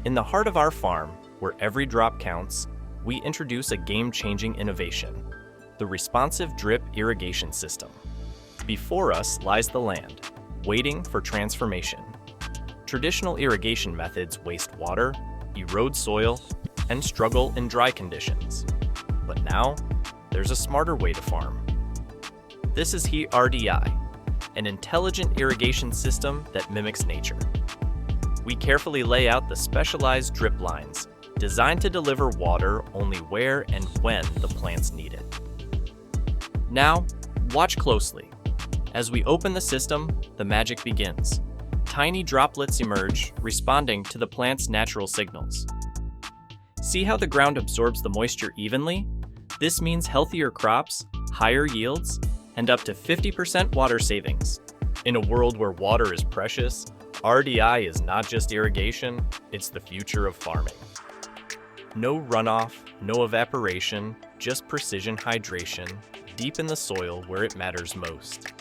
In the heart of our farm, where every drop counts, we introduce a game-changing innovation, the Responsive Drip Irrigation System. Before us lies the land, waiting for transformation. Traditional irrigation methods waste water, erode soil, and struggle in dry conditions. But now, there's a smarter way to farm. This is RDI, an intelligent irrigation system that mimics nature. We carefully lay out the specialized drip lines, designed to deliver water only where and when the plants need it. Now, watch closely. As we open the system, the magic begins. Tiny droplets emerge, responding to the plant's natural signals. See how the ground absorbs the moisture evenly? This means healthier crops, higher yields, and up to 50% water savings. In a world where water is precious, RDI is not just irrigation, it's the future of farming. No runoff, no evaporation, just precision hydration, deep in the soil where it matters most.